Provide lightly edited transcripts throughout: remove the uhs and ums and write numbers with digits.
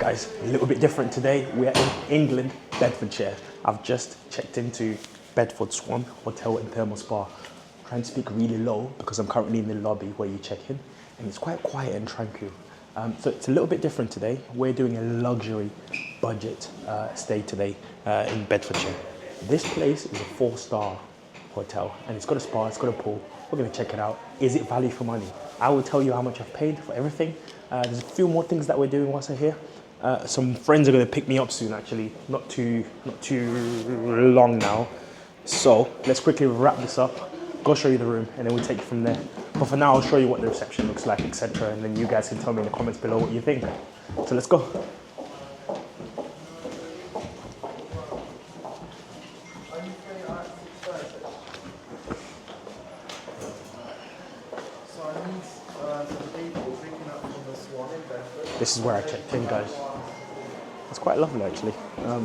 Guys, a little bit different today. We're in England, Bedfordshire. I've just checked into Bedford Swan Hotel and Thermal Spa. I'm trying to speak really low because I'm currently in the lobby where you check in, and it's quite quiet and tranquil. So it's a little bit different today. We're doing a luxury budget stay today in Bedfordshire. This place is a 4-star hotel, and it's got a spa, it's got a pool. We're gonna check it out. Is it value for money? I will tell you how much I've paid for everything. There's a few more things that we're doing whilst I'm here. Some friends are gonna pick me up soon, actually. Not too long now. So let's quickly wrap this up, go show you the room, and then we'll take it from there. But for now, I'll show you what the reception looks like, etc. And then you guys can tell me in the comments below what you think. So let's go. This is where I checked in, guys. It's quite lovely, actually. I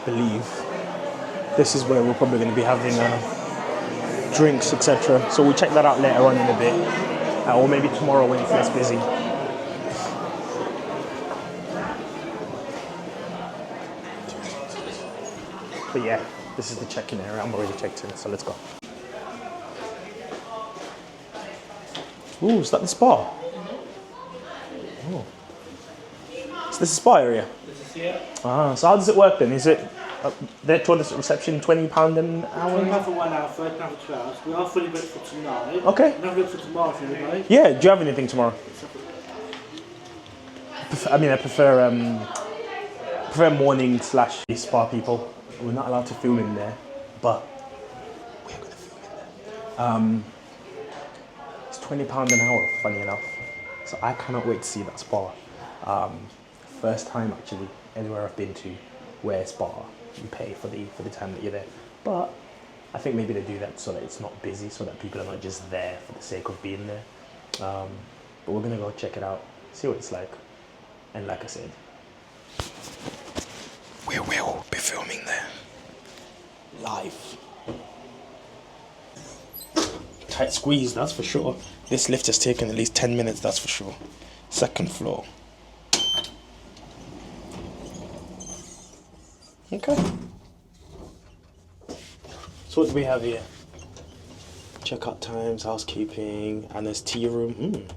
believe this is where we're probably going to be having drinks, etc. So we'll check that out later on in a bit, or maybe tomorrow when it's less busy. But yeah, this is the check-in area. I'm already checked in, so let's go. Ooh, is that the spa? Oh. Is this a spa area? This is here. Ah, so how does it work then? Is it their toilet reception £20 an hour? £20 for 1 hour, £30 for 2 hours. We are fully booked for tonight. Okay. We're not booked for tomorrow if you would like. Yeah, do you have anything tomorrow? I prefer morning / spa people. We're not allowed to film in there, but we're going to film in there. It's £20 an hour, funny enough. So I cannot wait to see that spa. First time actually anywhere I've been to where spa you pay for the time that you're there. But I think maybe they do that so that it's not busy, so that people are not just there for the sake of being there. But we're gonna go check it out, see what it's like. And like I said, we will be filming there live. Tight squeeze, that's for sure. This lift has taken at least 10 minutes, that's for sure. Second floor. Okay. So what do we have here? Checkout times, housekeeping, and there's tea room.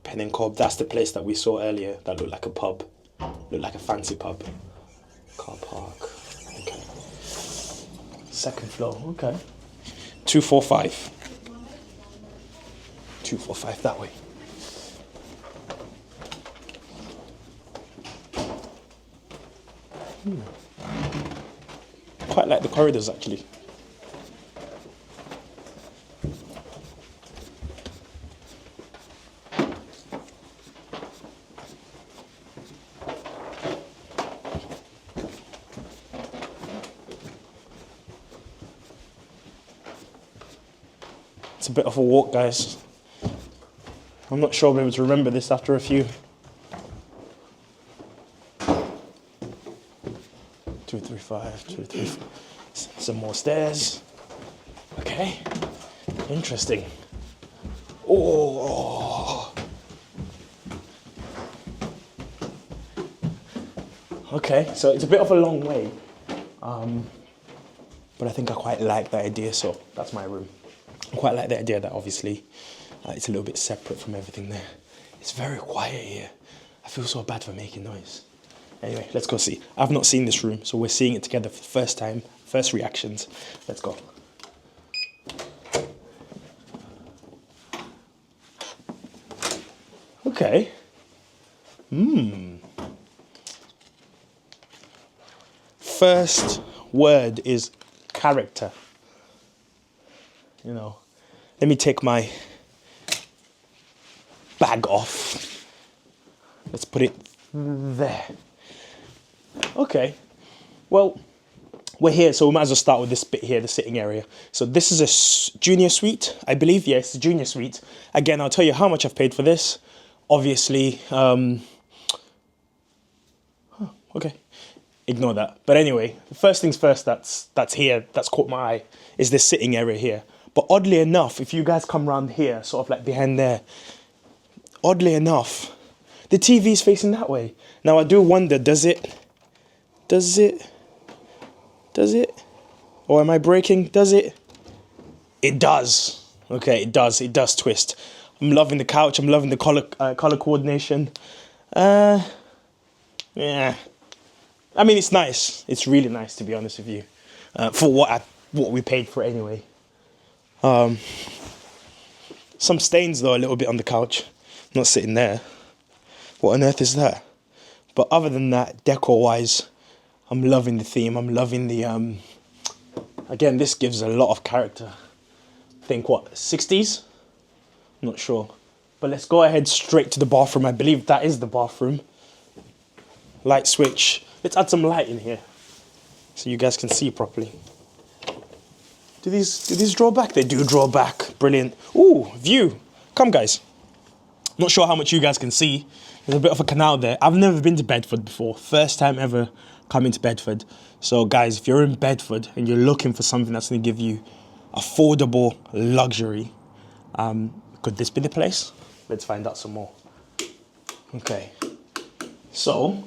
Pen and Cob, that's the place that we saw earlier that looked like a pub. Looked like a fancy pub. Car park. Okay. Second floor, okay. 245. 245 that way. Quite like the corridors actually. It's a bit of a walk, guys. I'm not sure I'll be able to remember this after a few. 235, 235. Some more stairs. Okay. Interesting. Oh. Okay, so it's a bit of a long way. But I think I quite like the idea, so that's my room. I quite like the idea that obviously it's a little bit separate from everything there. It's very quiet here. I feel so bad for making noise. Anyway, let's go see. I've not seen this room, so we're seeing it together for the first time. First reactions. Let's go. Okay. First word is character. You know, let me take my bag off. Let's put it there. Okay, well, we're here, so we might as well start with this bit here, the sitting area. So this is a junior suite, I believe. Yes, a junior suite. Again, I'll tell you how much I've paid for this. Obviously, okay, ignore that. But anyway, first things first, that's here, that's caught my eye, is this sitting area here. But oddly enough, if you guys come around here, sort of like behind there, oddly enough, the TV's facing that way. Now I do wonder, does it? Or am I breaking? Does it? It does. Okay, it does. It does twist. I'm loving the couch. I'm loving the color coordination. Yeah. I mean, it's nice. It's really nice, to be honest with you, for what we paid for it anyway. Some stains though, a little bit on the couch. Not sitting there. What on earth is that? But other than that, decor-wise, I'm loving the theme. I'm loving the. Again, this gives a lot of character. I think what, 60s? Not sure. But let's go ahead straight to the bathroom. I believe that is the bathroom. Light switch. Let's add some light in here so you guys can see properly. Do these draw back? They do draw back. Brilliant. Ooh, view. Come, guys. Not sure how much you guys can see. There's a bit of a canal there. I've never been to Bedford before. First time ever coming to Bedford. So, guys, if you're in Bedford and you're looking for something that's going to give you affordable luxury, could this be the place? Let's find out some more. Okay. So,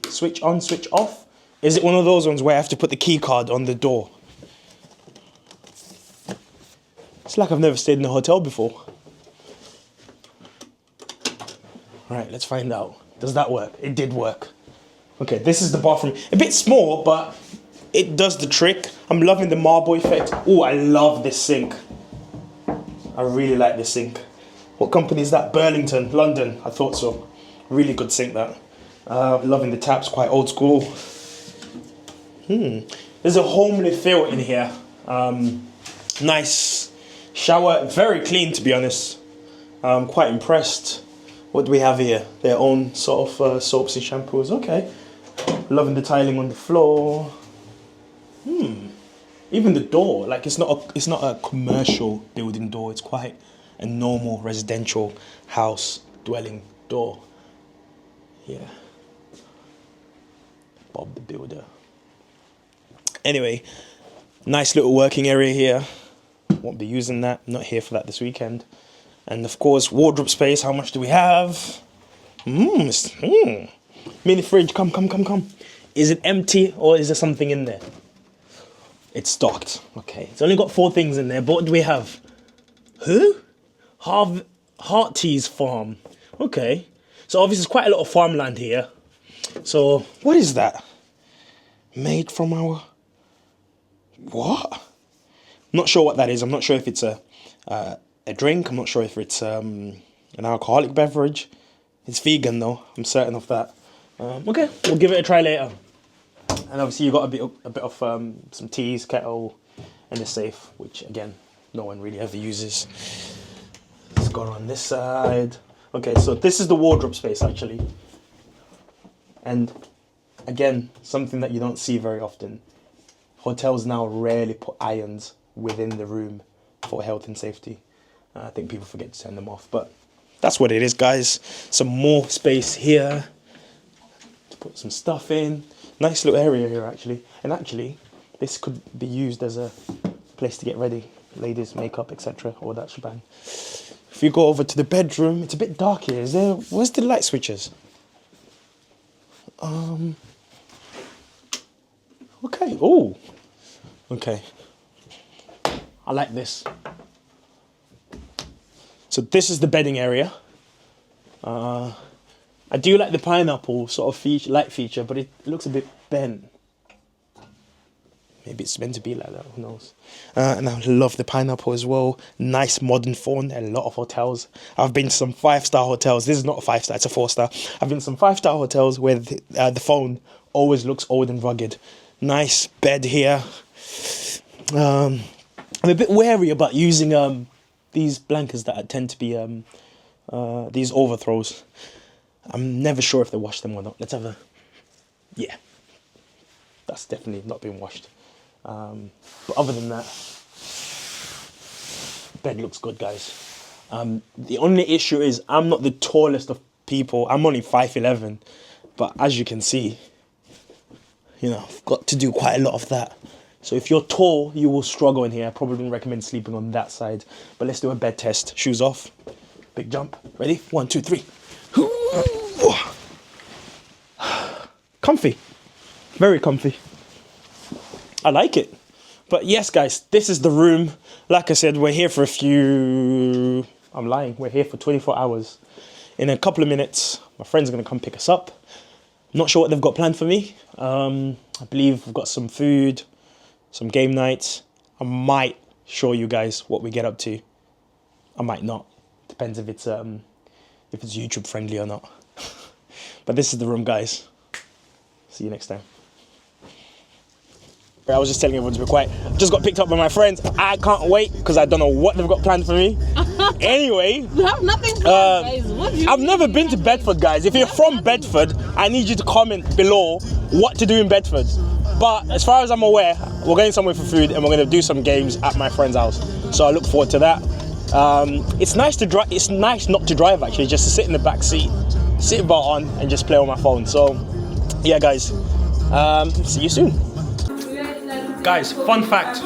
switch on, switch off. Is it one of those ones where I have to put the key card on the door? It's like I've never stayed in a hotel before. Right, let's find out. Does that work? It did work. Okay, this is the bathroom. A bit small, but it does the trick. I'm loving the marble effect. Oh, I love this sink. I really like this sink. What company is that? Burlington, London. I thought so. Really good sink, that. Loving the taps, quite old school. There's a homely feel in here. Nice shower, very clean, to be honest. I'm quite impressed. What do we have here? Their own sort of soaps and shampoos. Okay. Loving the tiling on the floor. Even the door, like it's not a commercial building door. It's quite a normal residential house dwelling door. Yeah. Bob the Builder. Anyway, nice little working area here. Won't be using that. Not here for that this weekend. And of course, wardrobe space. How much do we have? Mini fridge. Come. Is it empty or is there something in there? It's stocked. Okay. It's only got 4 things in there. But what do we have? Who? Hearty's Farm. Okay. So obviously there's quite a lot of farmland here. So what is that? Made from our... What? Not sure what that is. I'm not sure if it's a drink. I'm not sure if it's an alcoholic beverage. It's vegan though. I'm certain of that. Okay, we'll give it a try later. And obviously you got a bit of some teas, kettle, and a safe, which again no one really ever uses. Let's go on this side. Okay, so this is the wardrobe space actually, and again something that you don't see very often. Hotels now rarely put irons within the room for health and safety. I think people forget to turn them off, but that's what it is, guys. Some more space here to put some stuff in. Nice little area here, actually. And actually, this could be used as a place to get ready. Ladies, makeup, etc. All that shebang. If you go over to the bedroom, it's a bit dark here. Where's the light switches? Okay. Oh. Okay. I like this. So this is the bedding area. I do like the pineapple sort of light feature, but it looks a bit bent. Maybe it's meant to be like that, who knows. And I love the pineapple as well. Nice modern phone. A lot of hotels. I've been to some 5-star hotels. This is not a 5-star, it's a 4-star. I've been to some 5-star hotels where the phone always looks old and rugged. Nice bed here. I'm a bit wary about using these blankets that tend to be these overthrows. I'm never sure if they wash them or not. Let's have a... Yeah. That's definitely not been washed. But other than that, bed looks good, guys. The only issue is I'm not the tallest of people. I'm only 5'11", but as you can see, you know, I've got to do quite a lot of that. So if you're tall, you will struggle in here. I probably wouldn't recommend sleeping on that side. But let's do a bed test. Shoes off. Big jump. Ready? 1, 2, 3. Comfy. Very comfy. I like it. But yes, guys, this is the room. Like I said, we're here for a few... I'm lying. We're here for 24 hours. In a couple of minutes, my friends are going to come pick us up. I'm not sure what they've got planned for me. I believe we've got some food, some game nights. I might show you guys what we get up to. I might not. Depends if it's YouTube friendly or not. But this is the room, guys. See you next time. I was just telling everyone to be quiet. Just got picked up by my friends. I can't wait because I don't know what they've got planned for me. Anyway, you have nothing planned, guys. I've never been to Bedford, guys. If you're from Bedford, I need you to comment below what to do in Bedford. But as far as I'm aware, we're going somewhere for food and we're going to do some games at my friend's house. So I look forward to that. It's nice to drive. It's nice not to drive actually, just to sit in the back seat, seatbelt on, and just play on my phone. So, yeah, guys. See you soon. Guys, fun fact.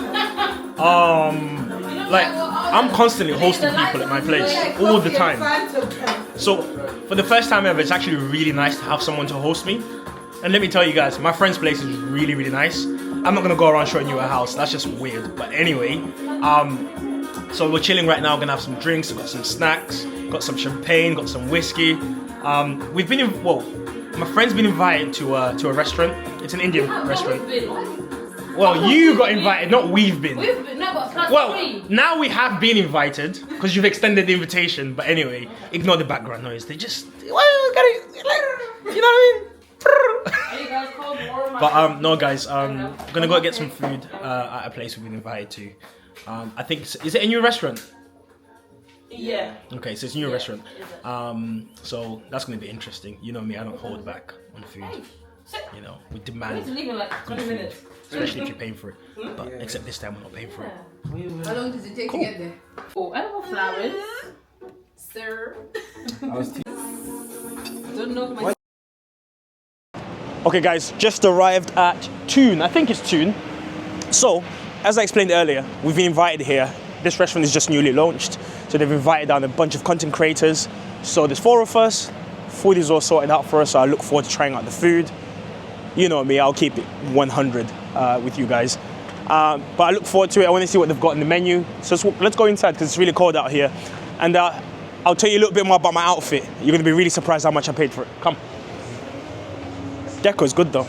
I'm constantly hosting people at my place all the time. So for the first time ever, it's actually really nice to have someone to host me. And let me tell you guys, my friend's place is really, really nice. I'm not gonna go around showing you a house. That's just weird. But anyway, so we're chilling right now. We're gonna have some drinks. Got some snacks. Got some champagne. Got some whiskey. We've been my friend's been invited to a restaurant. It's an Indian restaurant. Well, you got invited, not we've been. We've been, no, but plus well, three. now we have been invited because you've extended the invitation. But anyway, ignore the background noise. They just, well, gotta, you know what I mean? But no, guys, I'm gonna go get some food at a place we've been invited to. I think is it a new restaurant? Yeah. Okay, so it's a new restaurant. So that's gonna be interesting. You know me, I don't hold back on food. You know, we demand leave in like 20 minutes. Especially if you're paying for it. But except this time we're not paying for it. How long does it take to get there? Oh, I don't know flowers. Sir. Don't know my... Okay guys, just arrived at Toon. I think it's Toon. So, as I explained earlier, we've been invited here. This restaurant is just newly launched. So they've invited down a bunch of content creators. So there's 4 of us. Food is all sorted out for us. So I look forward to trying out the food. You know me, I'll keep it 100 with you guys. But I look forward to it. I want to see what they've got in the menu. So let's go inside because it's really cold out here. And I'll tell you a little bit more about my outfit. You're going to be really surprised how much I paid for it. Come. Deco's good though.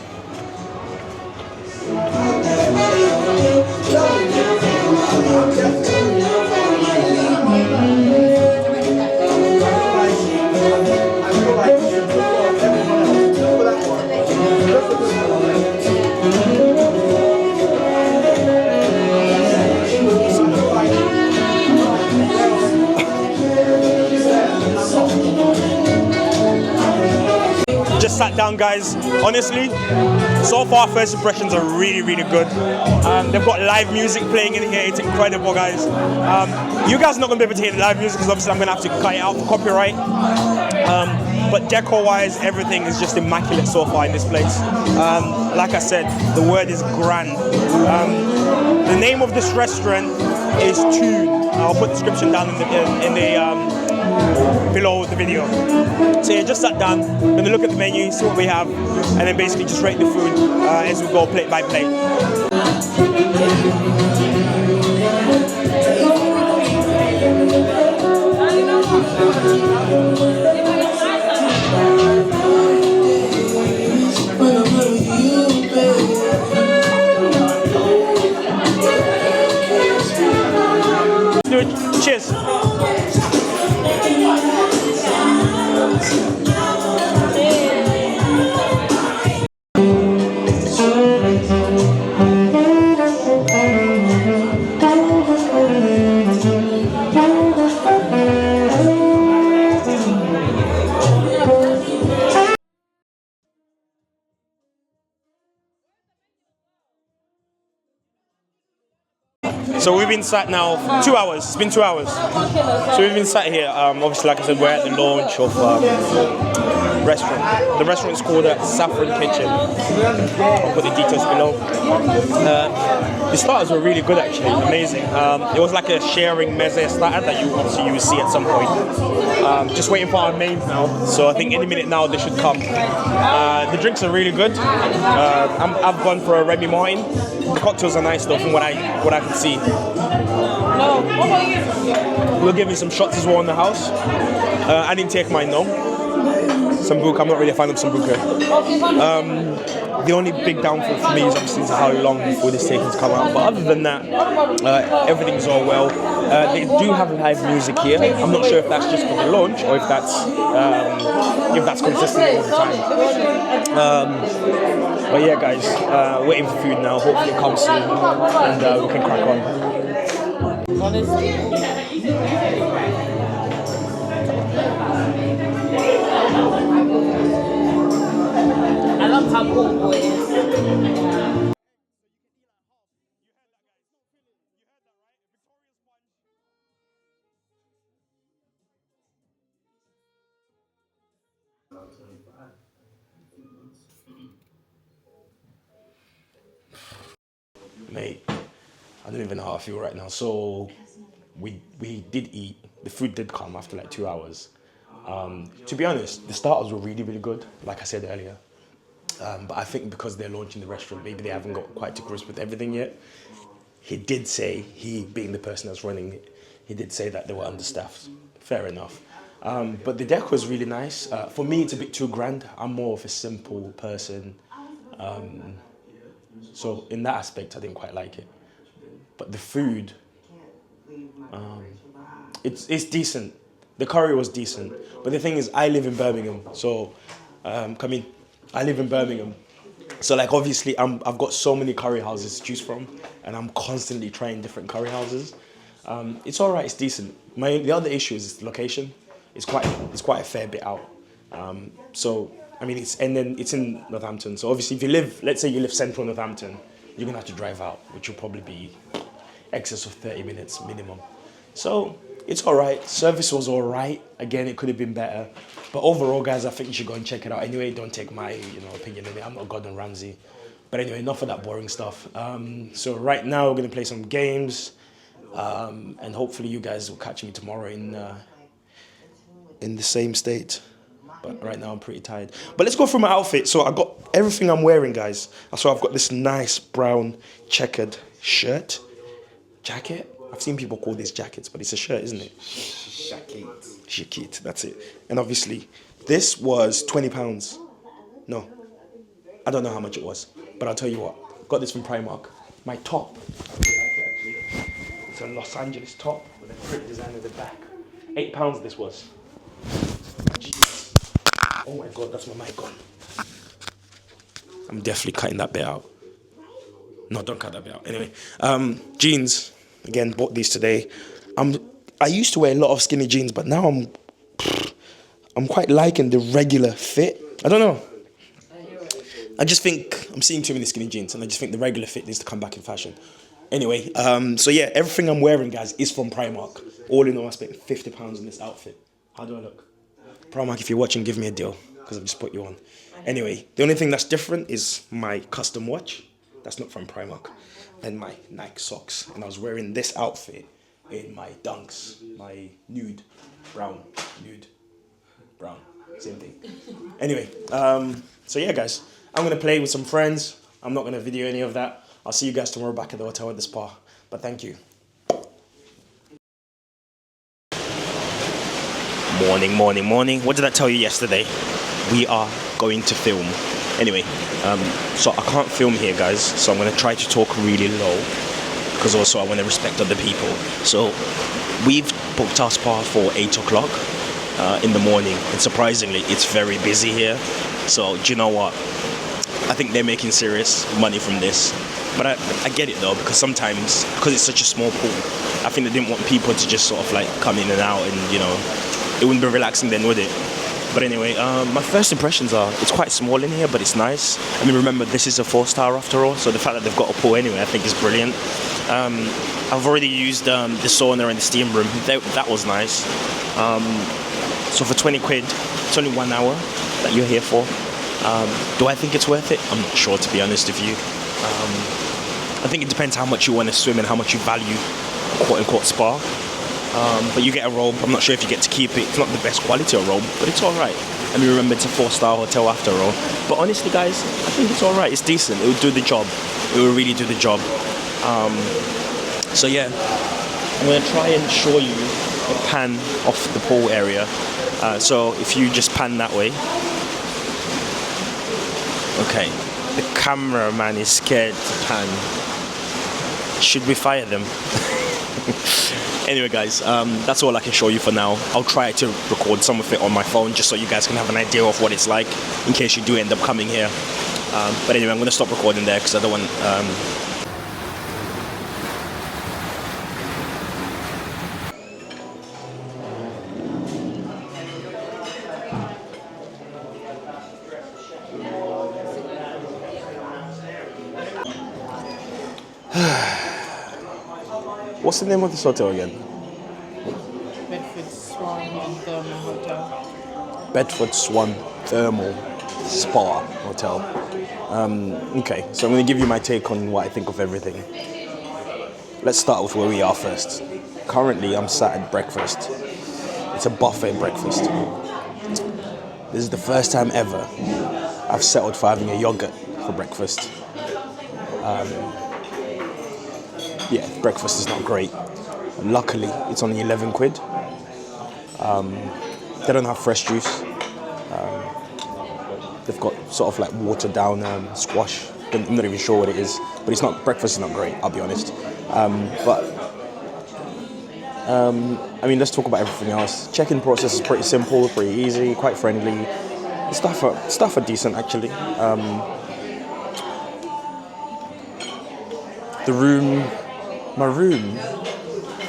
Just sat down, guys. Honestly, so far first impressions are really, really good. They've got live music playing in here. It's incredible, guys. You guys are not gonna be able to hear the live music because obviously I'm gonna have to cut it out for copyright. But decor-wise, everything is just immaculate so far in this place. Like I said, the word is grand. The name of this restaurant is Toon. I'll put the description down in the below the video. So yeah, just sat down, gonna look at the menu, see what we have, and then basically just rate the food as we go plate by plate. Cheers. So we've been sat now for 2 hours. It's been 2 hours. So we've been sat here. Obviously, like I said, we're at the launch of restaurant. The restaurant is called Saffron Kitchen. I'll put the details below. The starters were really good actually, amazing. It was like a sharing meze starter that you obviously you will see at some point. Just waiting for our mains now, so I think any minute now they should come. The drinks are really good. I've gone for a Remy Martin. The cocktails are nice though from what I can see. We're giving some shots as well in the house. I didn't take mine though. Sambuca, I'm not really a fan of Sambuca. The only big downfall for me is obviously how long food is taking to come out. But other than that, everything's all well. They do have live music here. I'm not sure if that's just for the launch or if that's consistent all the time. But yeah, guys, waiting for food now. Hopefully it comes soon and we can crack on. I love how cool boy is. Mate, I don't even know how I feel right now. So we did eat. The food did come after like 2 hours. To be honest, the starters were really, really good, like I said earlier. But I think because they're launching the restaurant, maybe they haven't got quite to grips with everything yet. He did say, he being the person that's running it, he did say that they were understaffed. Fair enough. But the deck was really nice. For me, it's a bit too grand. I'm more of a simple person. So in that aspect, I didn't quite like it. But the food, it's decent. The curry was decent. But the thing is, I live in Birmingham. So, I live in Birmingham. So like obviously I've got so many curry houses to choose from and I'm constantly trying different curry houses. It's all right, it's decent. The other issue is the location. It's quite a fair bit out. So I mean it's in Northampton. So obviously if you live, let's say you live central Northampton, you're gonna have to drive out, which will probably be excess of 30 minutes minimum. So it's all right. Service was all right. Again, it could have been better. But overall, guys, I think you should go and check it out. Anyway, don't take my opinion on it. I'm not Gordon Ramsay. But anyway, enough of that boring stuff. So right now, we're going to play some games. And hopefully you guys will catch me tomorrow in the same state. But right now, I'm pretty tired. But let's go through my outfit. So I got everything I'm wearing, guys. So I've got this nice brown checkered shirt. Jacket? I've seen people call these jackets, but it's a shirt, isn't it? Jacket, that's it. And obviously, this was £20. No, I don't know how much it was, but I'll tell you what. Got this from Primark. My top, I really like it actually. It's a Los Angeles top with a print design at the back. £8 this was. Jeez. Oh my God, that's my mic on. I'm definitely cutting that bit out. No, don't cut that bit out. Anyway, jeans. Again, bought these today. I used to wear a lot of skinny jeans, but now I'm quite liking the regular fit. I don't know. I just think I'm seeing too many skinny jeans, and I just think the regular fit needs to come back in fashion. Anyway, so yeah, everything I'm wearing, guys, is from Primark. All in all, I spent £50 on this outfit. How do I look? Primark, if you're watching, give me a deal, because I've just put you on. Anyway, the only thing that's different is my custom watch. That's not from Primark. And my Nike socks. And I was wearing this outfit in my Dunks, my nude brown, same thing. Anyway, so yeah, guys, I'm gonna play with some friends. I'm not gonna video any of that. I'll see you guys tomorrow back at the hotel at the spa. But thank you. Morning. What did I tell you yesterday? We are going to film. Anyway, so I can't film here, guys, so I'm going to try to talk really low, because also I want to respect other people. So we've booked our spa for 8 o'clock in the morning, and surprisingly, it's very busy here. So do you know what? I think they're making serious money from this. But I get it though, because sometimes, because it's such a small pool, I think they didn't want people to just sort of like come in and out, and it wouldn't be relaxing then, would it? But anyway, my first impressions are, it's quite small in here, but it's nice. I mean, remember, this is a 4-star after all, so the fact that they've got a pool anyway, I think is brilliant. I've already used the sauna and the steam room. That was nice. So for 20 quid, it's only 1 hour that you're here for. Do I think it's worth it? I'm not sure, to be honest with you. I think it depends how much you want to swim and how much you value quote-unquote spa. But you get a robe. I'm not sure if you get to keep it. It's not the best quality of robe, but it's all right. I mean, remember, it's a 4-star hotel after all. But honestly, guys, I think it's all right. It's decent. It will do the job. It will really do the job. So yeah, I'm going to try and show you a pan of the pool area. So if you just pan that way. Okay, the cameraman is scared to pan. Should we fire them? Anyway, guys, that's all I can show you for now. I'll try to record some of it on my phone just so you guys can have an idea of what it's like in case you do end up coming here. But anyway, I'm going to stop recording there because I don't want... What's the name of this hotel again? Bedford Swan Hotel. Bedford Swan Spa Hotel. Okay, so I'm going to give you my take on what I think of everything. Let's start with where we are first. Currently, I'm sat at breakfast. It's a buffet breakfast. This is the first time ever I've settled for having a yogurt for breakfast. Yeah, breakfast is not great. Luckily, it's only 11 quid. They don't have fresh juice. They've got sort of like watered down squash. I'm not even sure what it is, but it's not, breakfast is not great, I'll be honest. I mean, let's talk about everything else. Check-in process is pretty simple, pretty easy, quite friendly. The stuff are decent, actually. My room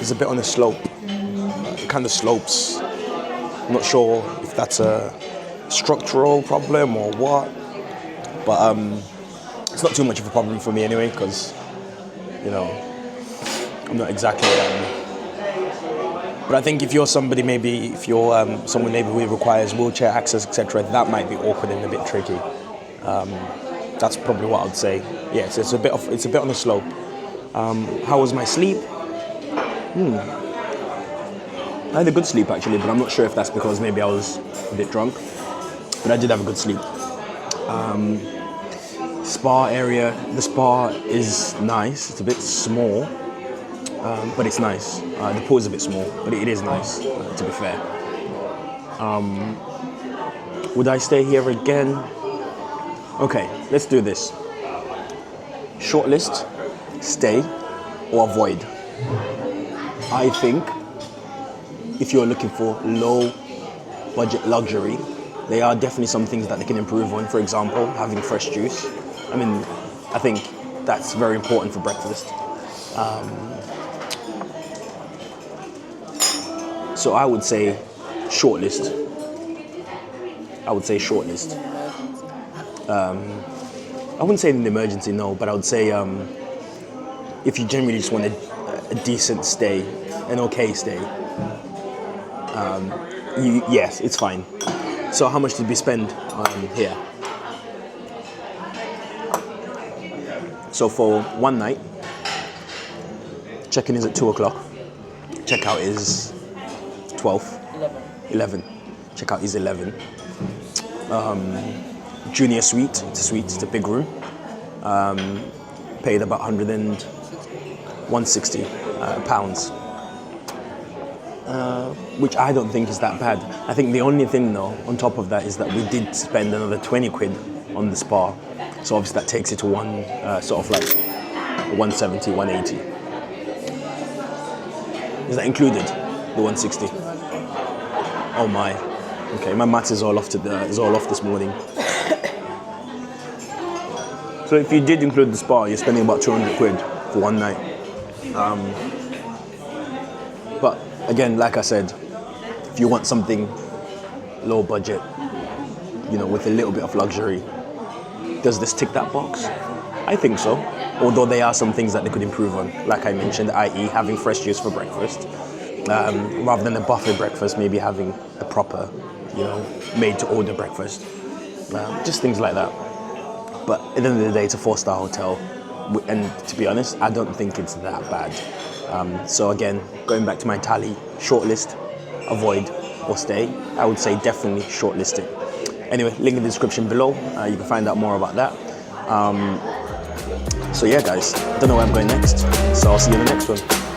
is a bit on a slope. It kind of slopes. I'm not sure if that's a structural problem or what, but it's not too much of a problem for me anyway, because, you know, I'm not exactly... But I think if you're somebody, maybe if you're someone maybe who requires wheelchair access, etc., that might be awkward and a bit tricky. That's probably what I'd say. Yes, it's a bit on the slope. How was my sleep? I had a good sleep actually, but I'm not sure if that's because maybe I was a bit drunk. But I did have a good sleep. Spa area. The spa is nice. It's a bit small, but it's nice. The pool is a bit small, but it is nice, to be fair. Would I stay here again? Okay, let's do this. Shortlist, stay, or avoid. I think if you're looking for low budget luxury, there are definitely some things that they can improve on. For example, having fresh juice. I mean, I think that's very important for breakfast. So I would say shortlist. I wouldn't say an emergency, no, but I would say if you generally just want a decent stay, an okay stay, yes, it's fine. So how much did we spend here? So for one night, check-in is at 2 o'clock. Check-out is 12. 11. Check-out is 11. Junior suite, it's a big room. Paid about 160 pounds. Which I don't think is that bad. I think the only thing though, on top of that, is that we did spend another 20 quid on the spa. So obviously that takes it to one, sort of like 170, 180. Is that included, the 160? Oh my. Okay, my maths is all off this morning. So if you did include the spa, you're spending about 200 quid for one night. But again, like I said, if you want something low budget, you know, with a little bit of luxury, does this tick that box? I think so. Although there are some things that they could improve on, like I mentioned, i.e. having fresh juice for breakfast. Rather than a buffet breakfast, maybe having a proper, you know, made-to-order breakfast. Just things like that. But at the end of the day, it's a 4-star hotel. And to be honest, I don't think it's that bad. So again, going back to my tally, shortlist, avoid, or stay, I would say definitely shortlist it. Anyway, link in the description below. You can find out more about that. So yeah, guys, I don't know where I'm going next. So I'll see you in the next one.